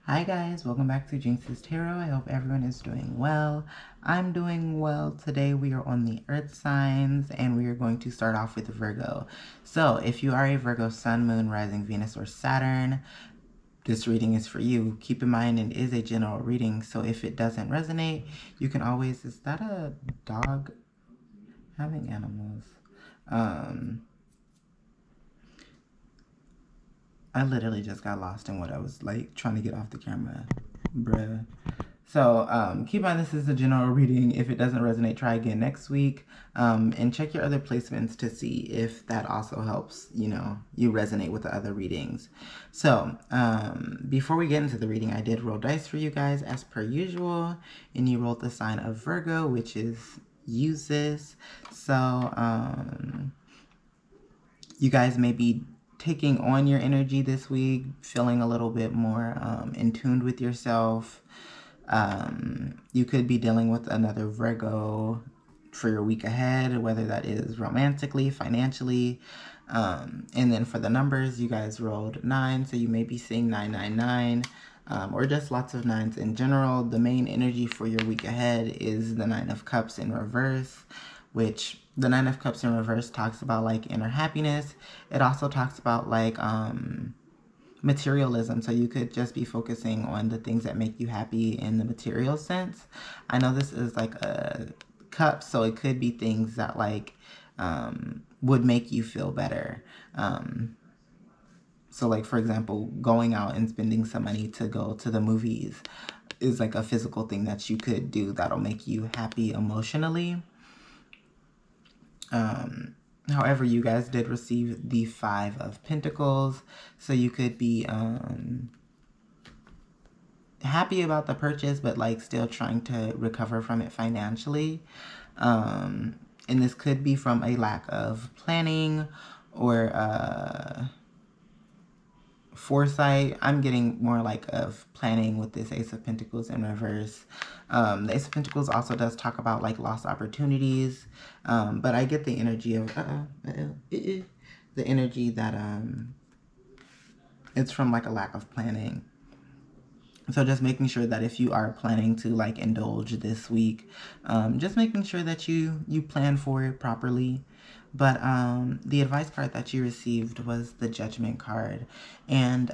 Hi guys, welcome back to Jinx's Tarot. I hope everyone is doing well. I'm doing well. Today we are on the earth signs and we are going to start off with Virgo. So if you are a Virgo sun, moon, rising, Venus, or Saturn, this reading is for you. Keep in mind it is a general reading, so if it doesn't resonate, you can always, is that a dog? Having animals. I literally just got lost in what I was like trying to get off the camera, bruh. So keep in mind this is a general reading. If it doesn't resonate, try again next week. And check your other placements to see if that also helps, you resonate with the other readings. So before we get into the reading, I did roll dice for you guys as per usual. And you rolled the sign of Virgo, which is use this. So you guys may be taking on your energy this week, feeling a little bit more in tune with yourself. You could be dealing with another Virgo for your week ahead, whether that is romantically, financially. And then for the numbers, you guys rolled 9, so you may be seeing 999. Or just lots of 9s in general. The main energy for your week ahead is the 9 of Cups in reverse, which the 9 of Cups in reverse talks about like inner happiness. It also talks about like materialism, so you could just be focusing on the things that make you happy in the material sense. I know this is like a cup, so it could be things that like would make you feel better. So like, for example, going out and spending some money to go to the movies is like a physical thing that you could do that'll make you happy emotionally. However, you guys did receive the 5 of Pentacles, so you could be happy about the purchase, but like still trying to recover from it financially. And this could be from a lack of planning or foresight. I'm getting more like of planning with this Ace of Pentacles in reverse. The Ace of Pentacles also does talk about like lost opportunities, but I get the energy of the energy that it's from like a lack of planning. So just making sure that if you are planning to like indulge this week, just making sure that you plan for it properly. But the advice card that you received was the Judgment card. And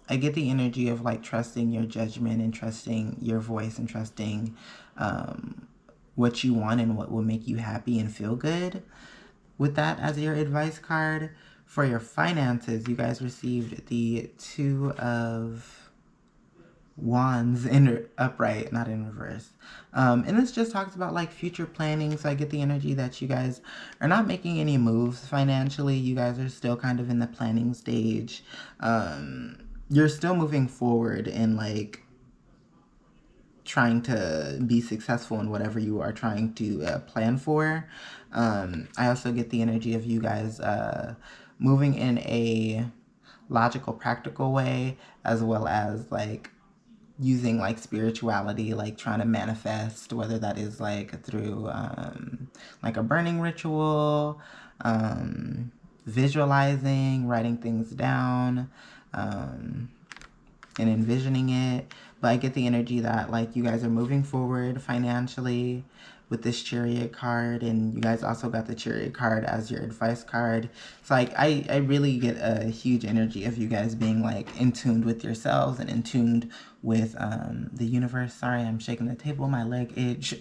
I get the energy of like trusting your judgment and trusting your voice and trusting what you want and what will make you happy and feel good. With that as your advice card, for your finances, you guys received the 2 of Wands in upright, not in reverse. And this just talks about like future planning. So I get the energy that you guys are not making any moves financially. You guys are still kind of in the planning stage. You're still moving forward and like trying to be successful in whatever you are trying to plan for. I also get the energy of you guys moving in a logical, practical way, as well as like using like spirituality, like trying to manifest, whether that is like through like a burning ritual, visualizing, writing things down, and envisioning it. But I get the energy that like you guys are moving forward financially with this Chariot card, and you guys also got the Chariot card as your advice card. So like I really get a huge energy of you guys being like in tune with yourselves and in tune with the universe. Sorry, I'm shaking the table, my leg itch.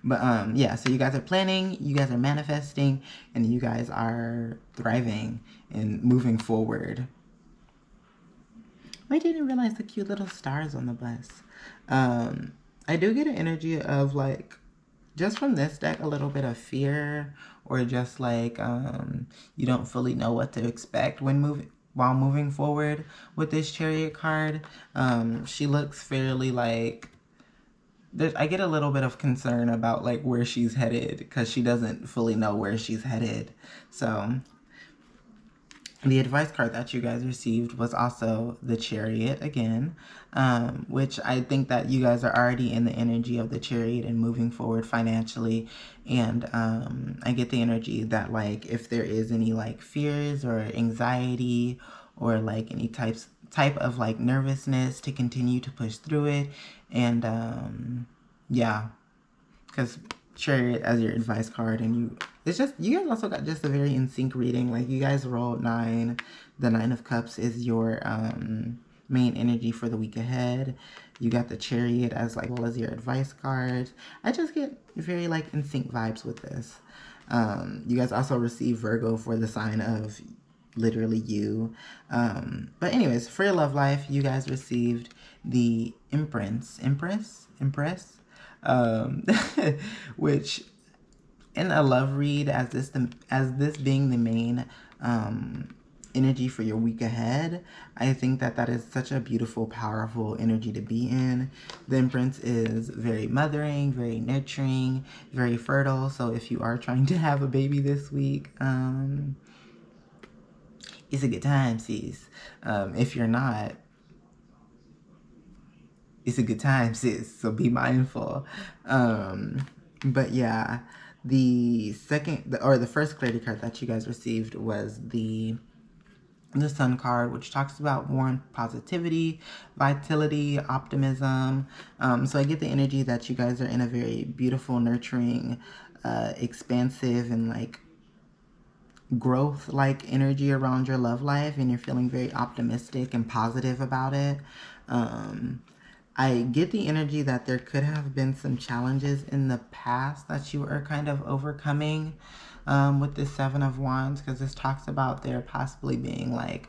But yeah, so you guys are planning, you guys are manifesting, and you guys are thriving and moving forward. I didn't realize the cute little stars on the bus. I do get an energy of like, just from this deck, a little bit of fear, or just like you don't fully know what to expect when while moving forward with this Chariot card. She looks fairly like, I get a little bit of concern about like where she's headed, because she doesn't fully know where she's headed. So the advice card that you guys received was also the Chariot again, which I think that you guys are already in the energy of the Chariot and moving forward financially. And I get the energy that like if there is any like fears or anxiety or like any types type of like nervousness to continue to push through it. And yeah, because Chariot as your advice card, and it's just, you guys also got just a very in sync reading. Like, you guys rolled 9. The 9 of Cups is your main energy for the week ahead. You got the Chariot as like well as your advice card. I just get very like in sync vibes with this. You guys also receive Virgo for the sign of literally you. But anyways, for your love life, you guys received the Empress, which in a love read, as this being the main energy for your week ahead, I think that is such a beautiful, powerful energy to be in. The Empress is very mothering, very nurturing, very fertile. So if you are trying to have a baby this week, it's a good time, sis. If you're not, it's a good time, sis. So be mindful. But yeah, the first clarity card that you guys received was the Sun card, which talks about warmth, positivity, vitality, optimism. So I get the energy that you guys are in a very beautiful, nurturing, expansive, and like growth like energy around your love life, and you're feeling very optimistic and positive about it. I get the energy that there could have been some challenges in the past that you are kind of overcoming with this 7 of Wands, because this talks about there possibly being like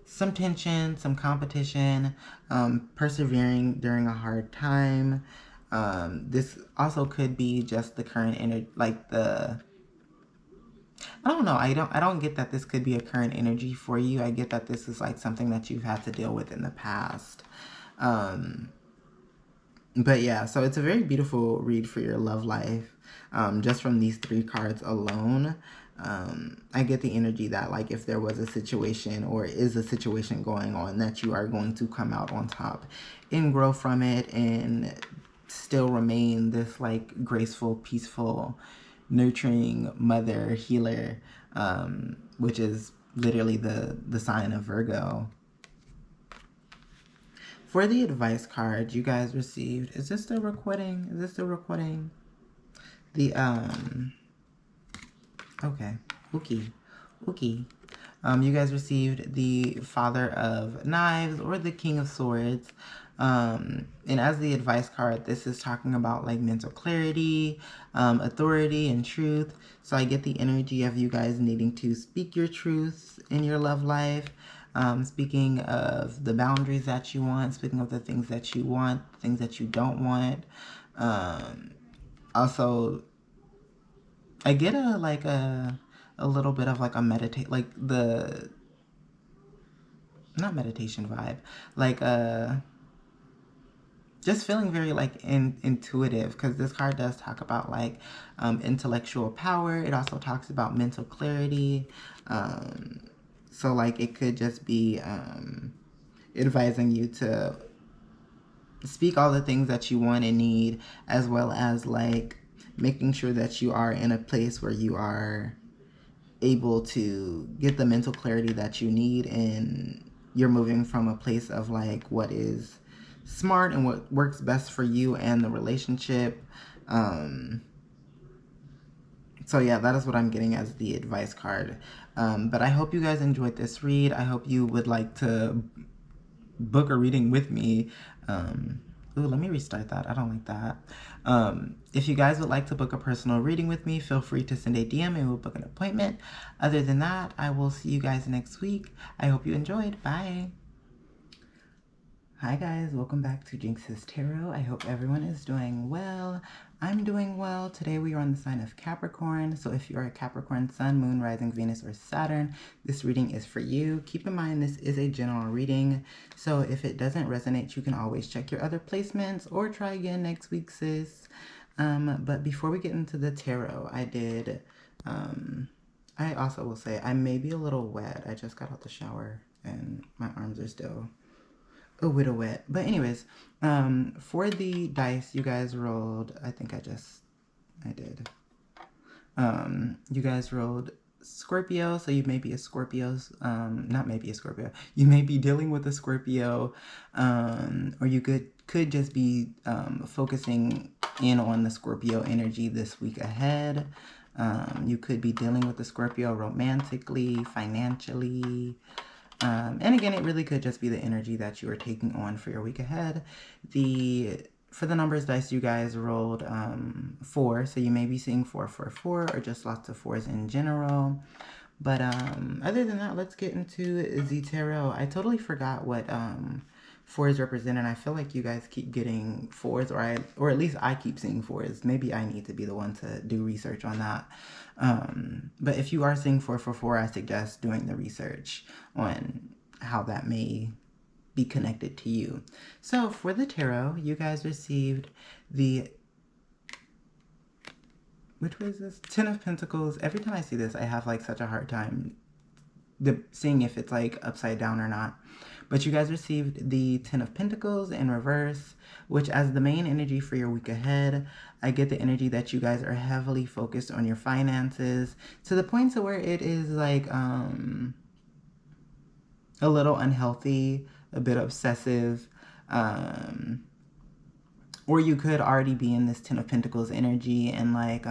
some tension, some competition, persevering during a hard time. This also could be just the current energy, like I don't know. I don't get that this could be a current energy for you. I get that this is like something that you've had to deal with in the past. But yeah, so it's a very beautiful read for your love life. Just from these 3 cards alone, I get the energy that like if there was a situation or is a situation going on, that you are going to come out on top and grow from it and still remain this like graceful, peaceful, nurturing mother healer, which is literally the sign of Virgo. For the advice card you guys received, is this still recording? The okay, okay. You guys received the Father of Knives, or the King of Swords. And as the advice card, this is talking about like mental clarity, authority, and truth. So I get the energy of you guys needing to speak your truth in your love life. Speaking of the boundaries that you want, speaking of the things that you want, things that you don't want. Also, I get a little bit of like a not meditation vibe, like just feeling very like intuitive, because this card does talk about like intellectual power. It also talks about mental clarity. So like it could just be advising you to speak all the things that you want and need, as well as like making sure that you are in a place where you are able to get the mental clarity that you need, and you're moving from a place of like what is smart and what works best for you and the relationship. So yeah, that is what I'm getting as the advice card. But I hope you guys enjoyed this read. I hope you would like to book a reading with me. Ooh, let me restart that. I don't like that. If you guys would like to book a personal reading with me, feel free to send a DM and we'll book an appointment. Other than that, I will see you guys next week. I hope you enjoyed. Bye. Hi guys, welcome back to Jinx's Tarot. I hope everyone is doing well. I'm doing well. Today we are on the sign of Capricorn. So if you're a Capricorn Sun, Moon, Rising, Venus, or Saturn, this reading is for you. Keep in mind this is a general reading. So if it doesn't resonate, you can always check your other placements or try again next week, sis. But before we get into the tarot, I also will say I may be a little wet. I just got out the shower and my arms are still a little wet. But anyways, for the dice you guys rolled, I did. You guys rolled Scorpio, so you may be a Scorpio's, not maybe a Scorpio, you may be dealing with a Scorpio, or you could just be focusing in on the Scorpio energy this week ahead. You could be dealing with the Scorpio romantically, financially, and again, it really could just be the energy that you are taking on for your week ahead. For the numbers dice, you guys rolled 4, so you may be seeing 444 or just lots of 4s in general. But other than that, let's get into the tarot. I totally forgot what 4s represent, and I feel like you guys keep getting 4s, or at least I keep seeing 4s. Maybe I need to be the one to do research on that. But if you are seeing 444, I suggest doing the research on how that may be connected to you. So for the tarot, you guys received the, which was this? 10 of Pentacles. Every time I see this, I have like such a hard time seeing if it's like upside down or not. But you guys received the 10 of Pentacles in reverse, which as the main energy for your week ahead, I get the energy that you guys are heavily focused on your finances to the point to where it is like a little unhealthy, a bit obsessive, or you could already be in this 10 of Pentacles energy and like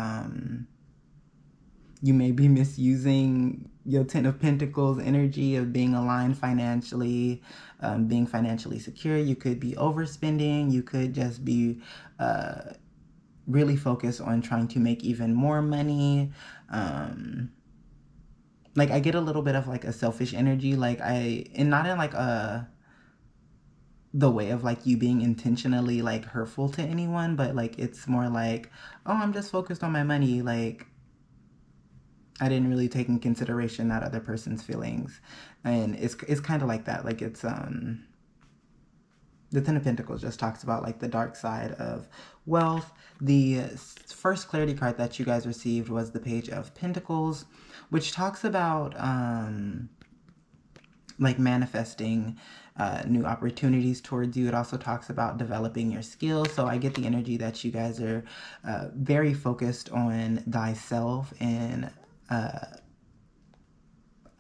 you may be misusing your 10 of Pentacles energy of being aligned financially, being financially secure. You could be overspending. You could just be really focused on trying to make even more money. Like I get a little bit of like a selfish energy, like and not in like the way of like you being intentionally like hurtful to anyone, but like it's more like, oh, I'm just focused on my money. Like I didn't really take in consideration that other person's feelings. And it's kind of like that. Like it's the 10 of Pentacles just talks about like the dark side of wealth. The first clarity card that you guys received was the Page of Pentacles, which talks about like manifesting new opportunities towards you. It also talks about developing your skills. So I get the energy that you guys are very focused on thyself and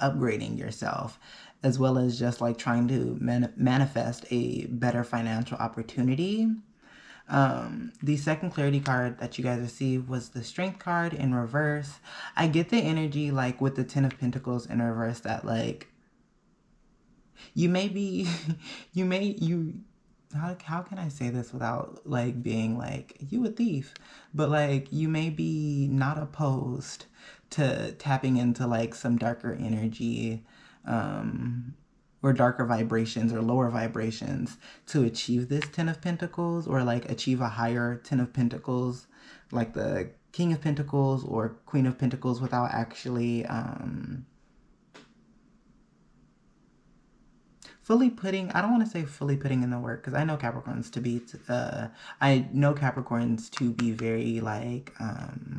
upgrading yourself, as well as just like trying to manifest a better financial opportunity. The second clarity card that you guys received was the Strength card in reverse. I get the energy like with the 10 of Pentacles in reverse that like you may be, how can I say this without like being like you a thief, but like you may be not opposed to tapping into like some darker energy, or darker vibrations or lower vibrations to achieve this 10 of Pentacles, or like achieve a higher 10 of Pentacles, like the King of Pentacles or Queen of Pentacles, without actually fully putting, I don't want to say fully putting in the work, because I know Capricorns to be, very like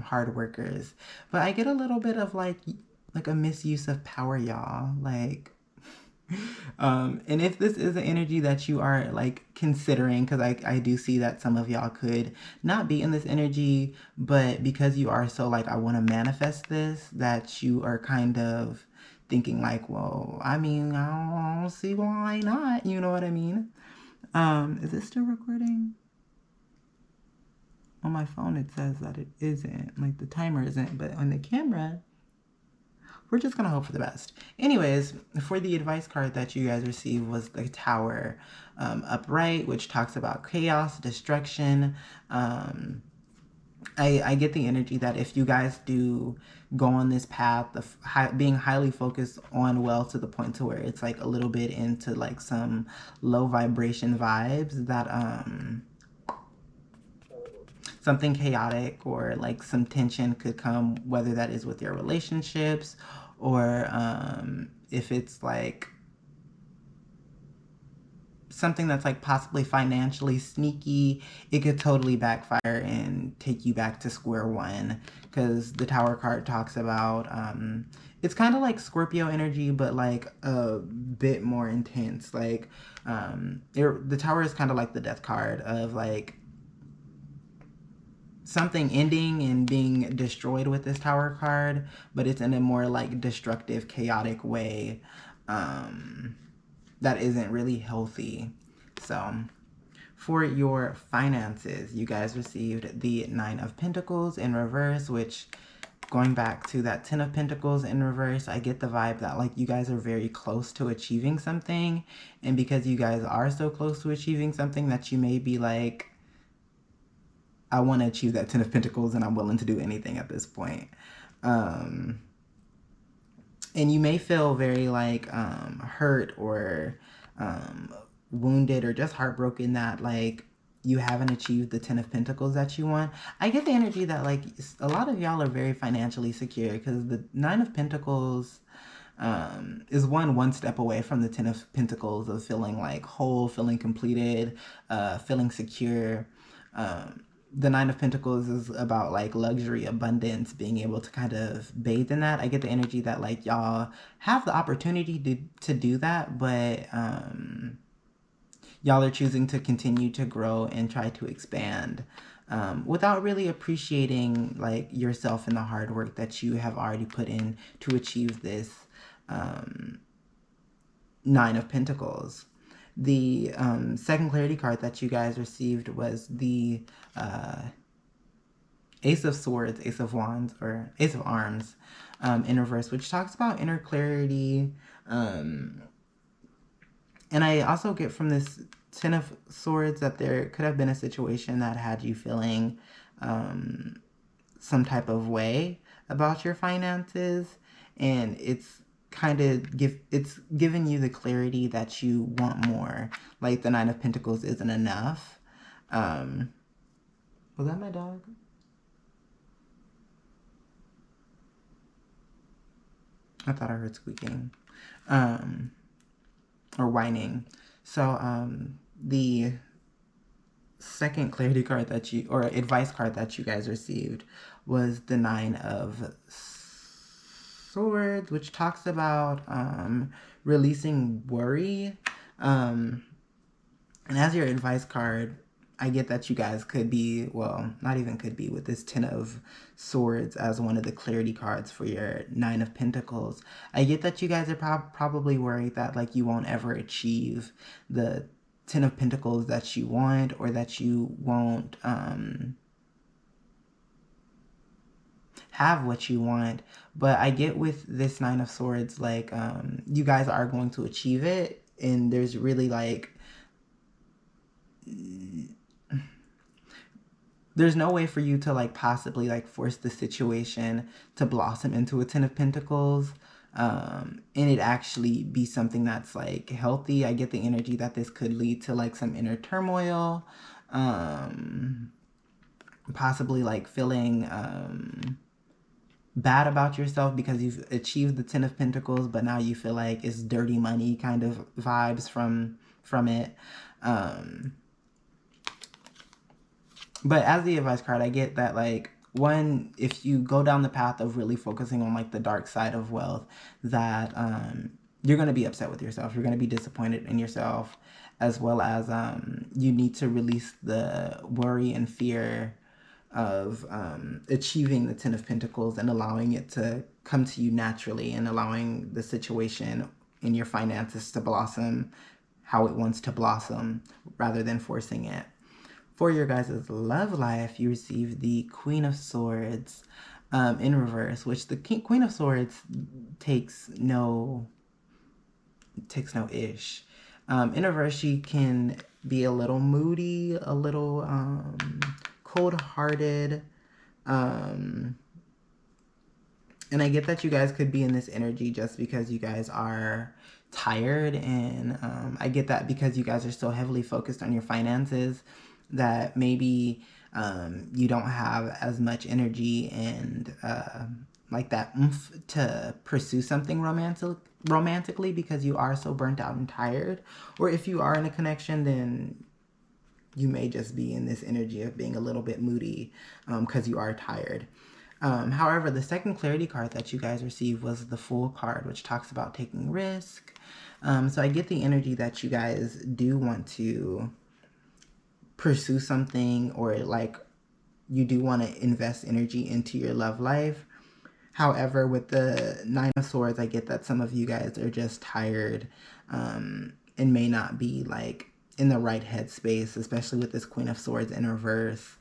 hard workers, but I get a little bit of like a misuse of power, y'all. Like, and if this is an energy that you are like considering, because I do see that some of y'all could not be in this energy, but because you are so like, I want to manifest this, that you are kind of thinking like, well, I mean, I don't see why not, you know what I mean? Is it still recording? On my phone it says that it isn't, like the timer isn't, but on the camera, we're just gonna hope for the best. Anyways, for the advice card that you guys received was the Tower upright, which talks about chaos, destruction. I get the energy that if you guys do go on this path of being highly focused on wealth to the point to where it's like a little bit into like some low vibration vibes, that something chaotic or like some tension could come, whether that is with your relationships or if it's like something that's like possibly financially sneaky, it could totally backfire and take you back to square one, because the Tower card talks about it's kind of like Scorpio energy, but like a bit more intense. Like the Tower is kind of like the Death card of like something ending and being destroyed with this Tower card, but it's in a more like destructive, chaotic way that isn't really healthy. So for your finances, you guys received the Nine of Pentacles in reverse, which, going back to that Ten of Pentacles in reverse, I get the vibe that like you guys are very close to achieving something. And because you guys are so close to achieving something, that you may be like, I want to achieve that Ten of Pentacles and I'm willing to do anything at this point. And you may feel very like hurt or wounded or just heartbroken that like you haven't achieved the Ten of Pentacles that you want. I get the energy that like a lot of y'all are very financially secure, because the Nine of Pentacles is one step away from the Ten of Pentacles of feeling like whole, feeling completed, feeling secure. The Nine of Pentacles is about like luxury, abundance, being able to kind of bathe in that. I get the energy that like y'all have the opportunity to do that, but y'all are choosing to continue to grow and try to expand without really appreciating like yourself and the hard work that you have already put in to achieve this Nine of Pentacles. The second clarity card that you guys received was the Ace of Swords, Ace of Wands, or Ace of Arms in reverse, which talks about inner clarity. And I also get from this Ten of Swords that there could have been a situation that had you feeling some type of way about your finances, and it's kind of it's giving you the clarity that you want more. Like the Nine of Pentacles isn't enough. Was that my dog? I thought I heard squeaking or whining. So the second clarity card that you, or advice card that you guys received, was the Nine of Swords, which talks about releasing worry. And as your advice card, I get that you guys could be, well, not even could be, with this Ten of Swords as one of the clarity cards for your Nine of Pentacles. I get that you guys are probably worried that like you won't ever achieve the Ten of Pentacles that you want, or that you won't have what you want. But I get with this Nine of Swords, like you guys are going to achieve it, and there's really like there's no way for you to like possibly like force the situation to blossom into a Ten of Pentacles and it actually be something that's like healthy. I get the energy that this could lead to like some inner turmoil, possibly like feeling bad about yourself because you've achieved the Ten of Pentacles, but now you feel like it's dirty money kind of vibes from it. But as the advice card, I get that like, one, if you go down the path of really focusing on like the dark side of wealth, that you're going to be upset with yourself. You're going to be disappointed in yourself, as well as you need to release the worry and fear of achieving the Ten of Pentacles and allowing it to come to you naturally, and allowing the situation in your finances to blossom how it wants to blossom rather than forcing it. For your guys' love life, you receive the Queen of Swords in reverse, which the Queen of Swords takes no ish. In reverse, she can be a little moody, a little cold-hearted, and I get that you guys could be in this energy just because you guys are tired, and I get that because you guys are so heavily focused on your finances that maybe you don't have as much energy and like that oomph to pursue something romantically because you are so burnt out and tired. Or if you are in a connection, then you may just be in this energy of being a little bit moody because you are tired. However, the second clarity card that you guys received was the Fool card, which talks about taking risk. So I get the energy that you guys do want to pursue something, or like you do want to invest energy into your love life. However, with the Nine of Swords, I get that some of you guys are just tired and may not be like in the right headspace, especially with this Queen of Swords in reverse.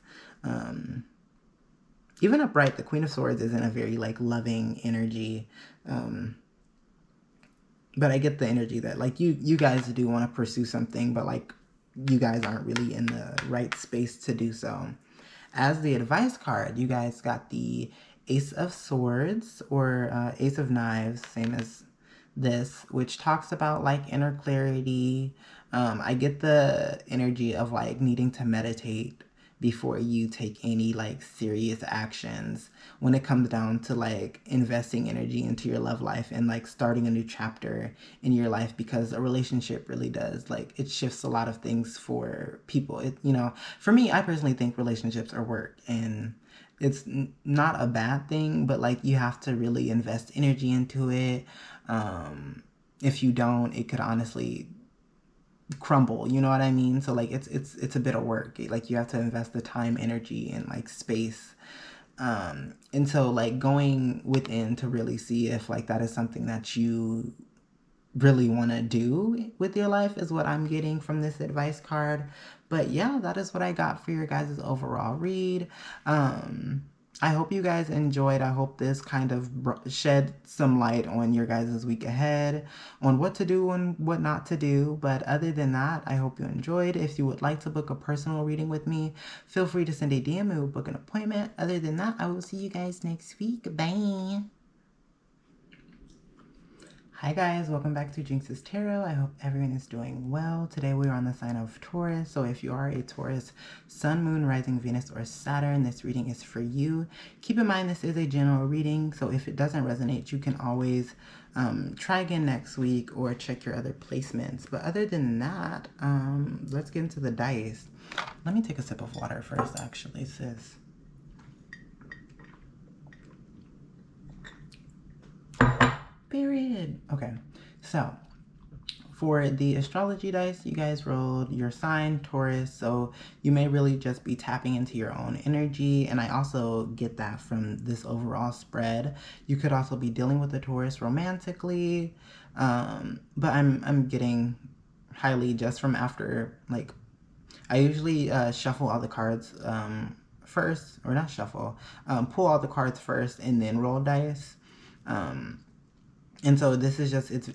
Even upright, the Queen of Swords isn't a very like loving energy. But I get the energy that like you guys do want to pursue something, but like you guys aren't really in the right space to do so. As the advice card, you guys got the Ace of Swords or Ace of Knives, same as this, which talks about like inner clarity. I get the energy of like needing to meditate before you take any like serious actions when it comes down to like investing energy into your love life and like starting a new chapter in your life, because a relationship really does like it shifts a lot of things for people. It, you know, for me, I personally think relationships are work, and it's not a bad thing, but like you have to really invest energy into it. If you don't, it could honestly crumble, you know what I mean? So like it's a bit of work. Like you have to invest the time, energy, and like space. And so like going within to really see if like that is something that you really want to do with your life is what I'm getting from this advice card. But yeah, that is what I got for your guys' overall read. I hope you guys enjoyed. I hope this kind of shed some light on your guys' week ahead, on what to do and what not to do. But other than that, I hope you enjoyed. If you would like to book a personal reading with me, feel free to send a DM and we'll book an appointment. Other than that, I will see you guys next week. Bye. Hi guys, welcome back to Jinx's Tarot. I hope everyone is doing well. Today we are on the sign of Taurus. So if you are a Taurus, Sun, Moon, Rising, Venus, or Saturn, this reading is for you. Keep in mind this is a general reading, so if it doesn't resonate, you can always try again next week or check your other placements. But other than that, let's get into the dice. Let me take a sip of water first, actually, sis. Period. Okay, so for the astrology dice, you guys rolled your sign, Taurus, so you may really just be tapping into your own energy, and I also get that from this overall spread. You could also be dealing with a Taurus romantically, but I'm getting highly just from after, like, I usually shuffle all the cards first, or not shuffle, pull all the cards first and then roll dice. And so this is just, it's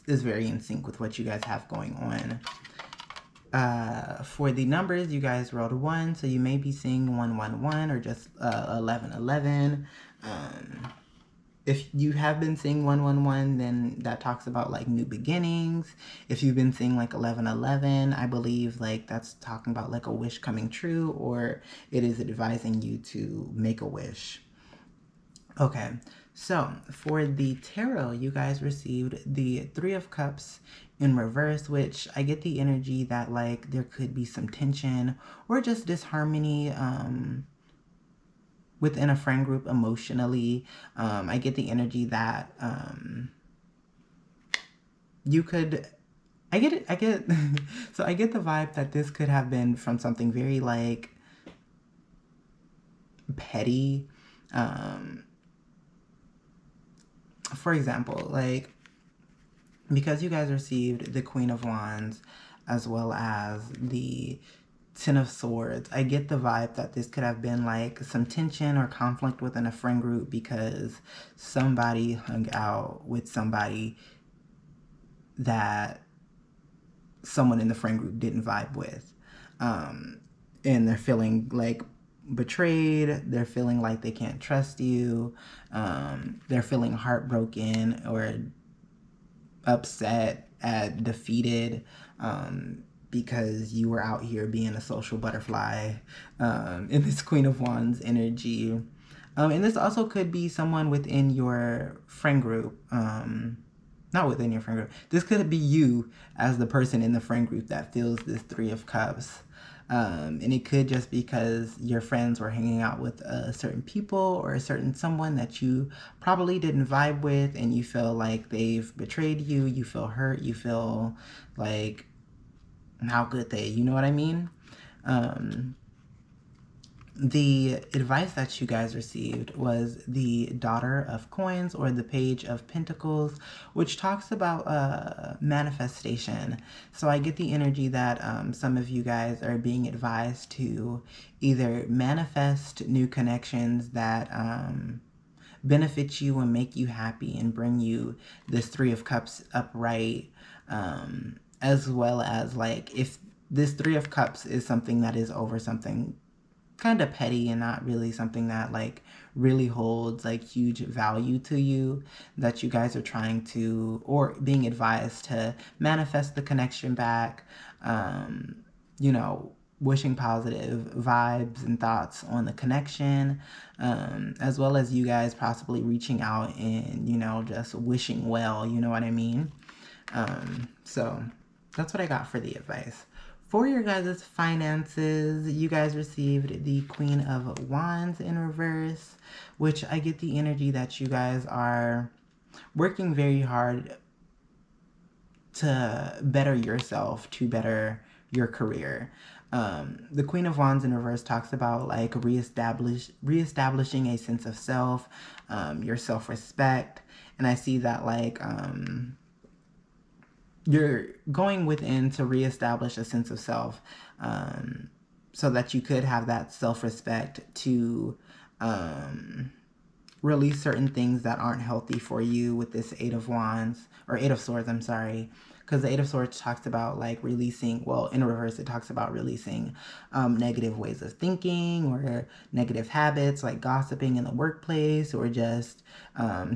very in sync with what you guys have going on. For the numbers, you guys rolled a 1, so you may be seeing 111 or just 1111. If you have been seeing 111, then that talks about like new beginnings. If you've been seeing like 1111, I believe like that's talking about like a wish coming true, or it is advising you to make a wish. Okay, so for the tarot, you guys received the 3 of Cups in reverse, which I get the energy that like there could be some tension or just disharmony within a friend group emotionally. I get the energy that you could, I get so I get the vibe that this could have been from something very like petty. For example, like, because you guys received the Queen of Wands as well as the 10 of Swords, I get the vibe that this could have been like some tension or conflict within a friend group because somebody hung out with somebody that someone in the friend group didn't vibe with. And they're feeling like betrayed, they're feeling like they can't trust you, they're feeling heartbroken or upset, defeated, because you were out here being a social butterfly in this Queen of Wands energy. And this also could be someone within your friend group, not within your friend group. This could be you as the person in the friend group that feels this 3 of Cups. And it could just because your friends were hanging out with certain people or a certain someone that you probably didn't vibe with, and you feel like they've betrayed you, you feel hurt, you feel like, how could they, you know what I mean? The advice that you guys received was the Daughter of Coins, or the Page of Pentacles, which talks about manifestation. So I get the energy that some of you guys are being advised to either manifest new connections that benefit you and make you happy and bring you this Three of Cups upright, as well as like if this Three of Cups is something that is over something kind of petty and not really something that like really holds like huge value to you, that you guys are trying to, or being advised to manifest the connection back, you know, wishing positive vibes and thoughts on the connection, as well as you guys possibly reaching out and, you know, just wishing well, you know what I mean? So that's what I got for the advice. For your guys' finances, you guys received the Queen of Wands in reverse, which I get the energy that you guys are working very hard to better yourself, to better your career. The Queen of Wands in reverse talks about like reestablishing a sense of self, your self-respect. And I see that like you're going within to reestablish a sense of self, so that you could have that self-respect to release certain things that aren't healthy for you with this Eight of Wands, or Eight of Swords, I'm sorry. Because the Eight of Swords talks about like releasing, well, in reverse, it talks about releasing negative ways of thinking or negative habits like gossiping in the workplace, or just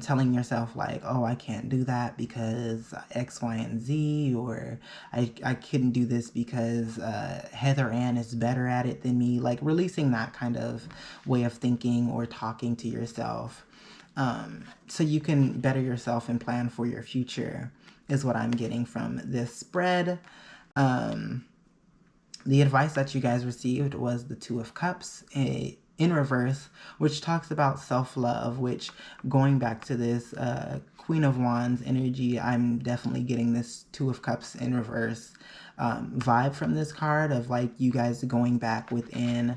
telling yourself like, oh, I can't do that because X, Y, and Z, or I couldn't do this because Heather Ann is better at it than me. Like releasing that kind of way of thinking or talking to yourself, so you can better yourself and plan for your future, is what I'm getting from this spread. The advice that you guys received was the Two of Cups in reverse, which talks about self-love, which, going back to this Queen of Wands energy, I'm definitely getting this Two of Cups in reverse vibe from this card, of like you guys going back within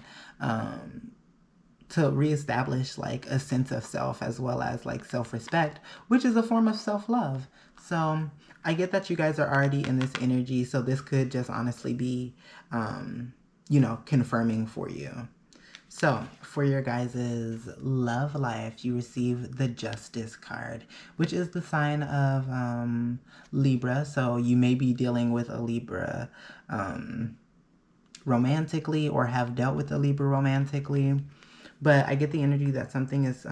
to reestablish like a sense of self, as well as like self-respect, which is a form of self-love. So I get that you guys are already in this energy, so this could just honestly be, you know, confirming for you. So for your guys' love life, you receive the Justice card, which is the sign of Libra. So you may be dealing with a Libra romantically, or have dealt with a Libra romantically. But I get the energy that something is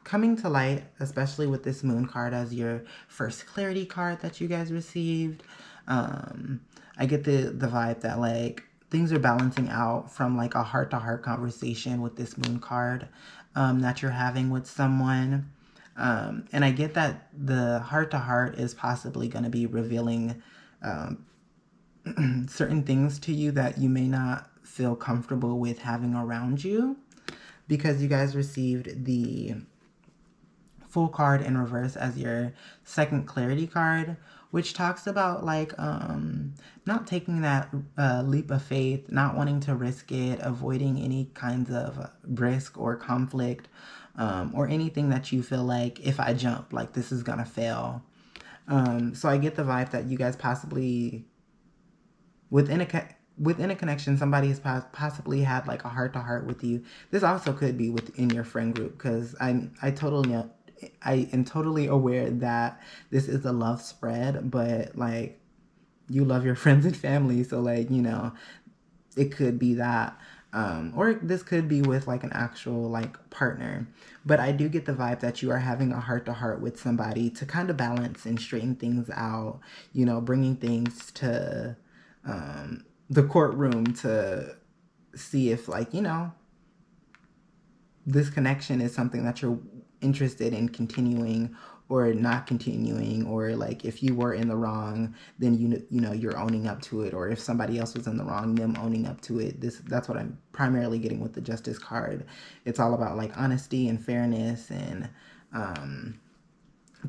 coming to light, especially with this Moon card as your first clarity card that you guys received. I get the vibe that like things are balancing out from like a heart-to-heart conversation with this Moon card that you're having with someone. And I get that the heart-to-heart is possibly going to be revealing certain things to you that you may not feel comfortable with having around you, because you guys received the Fool card in reverse as your second clarity card, which talks about like not taking that leap of faith, not wanting to risk it, avoiding any kinds of risk or conflict, or anything that you feel like, if I jump, like this is gonna fail. So I get the vibe that you guys possibly within a connection, somebody has possibly had like a heart-to-heart with you. This also could be within your friend group, because I am totally aware that this is a love spread, but like you love your friends and family, so like, you know, it could be that, or this could be with like an actual like partner. But I do get the vibe that you are having a heart-to-heart with somebody to kind of balance and straighten things out, you know, bringing things to the courtroom to see if like, you know, this connection is something that you're interested in continuing or not continuing, or like if you were in the wrong, then you know you're owning up to it, or if somebody else was in the wrong, them owning up to it. That's what I'm primarily getting with the Justice card. It's all about like honesty and fairness and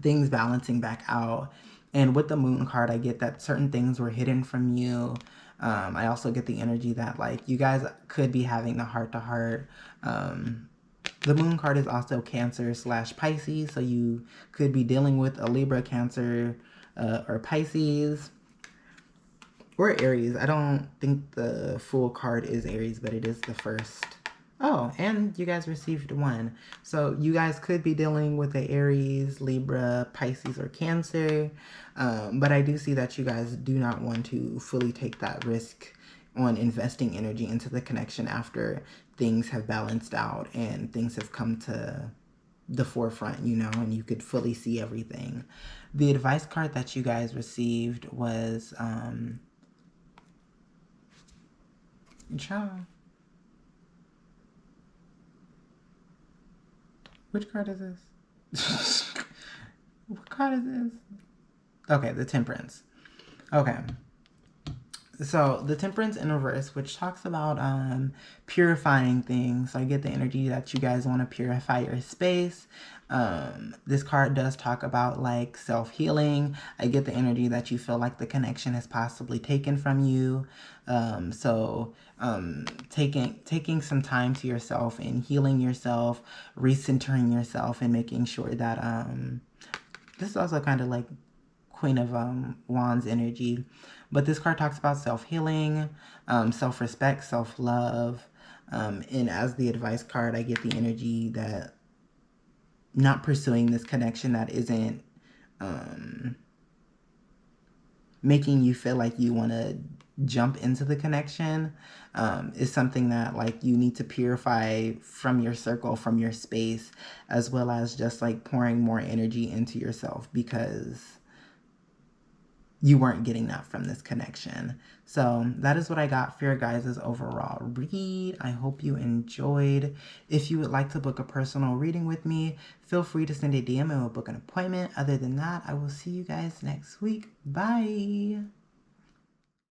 things balancing back out. And with the moon card, I get that certain things were hidden from you. I also get the energy that like you guys could be having the heart-to-heart. The moon card is also Cancer / Pisces, so you could be dealing with a Libra, Cancer, or Pisces, or Aries. I don't think the full card is Aries, but it is the first. Oh, and you guys received one. So you guys could be dealing with the Aries, Libra, Pisces, or Cancer. But I do see that you guys do not want to fully take that risk on investing energy into the connection after things have balanced out and things have come to the forefront, you know, and you could fully see everything. The advice card that you guys received was, which card is this? What card is this? Okay, the Temperance. Okay. So the Temperance in reverse, which talks about purifying things. So I get the energy that you guys want to purify your space. This card does talk about like self-healing. I get the energy that you feel like the connection has possibly taken from you. Taking some time to yourself and healing yourself, recentering yourself, and making sure that this is also kind of like Queen of Wands energy. But this card talks about self-healing, self-respect, self-love. And as the advice card, I get the energy that not pursuing this connection that isn't making you feel like you want to jump into the connection is something that like you need to purify from your circle, from your space, as well as just like pouring more energy into yourself because you weren't getting that from this connection. So that is what I got for your guys' overall read. I hope you enjoyed. If you would like to book a personal reading with me, feel free to send a DM and we'll book an appointment. Other than that, I will see you guys next week. Bye.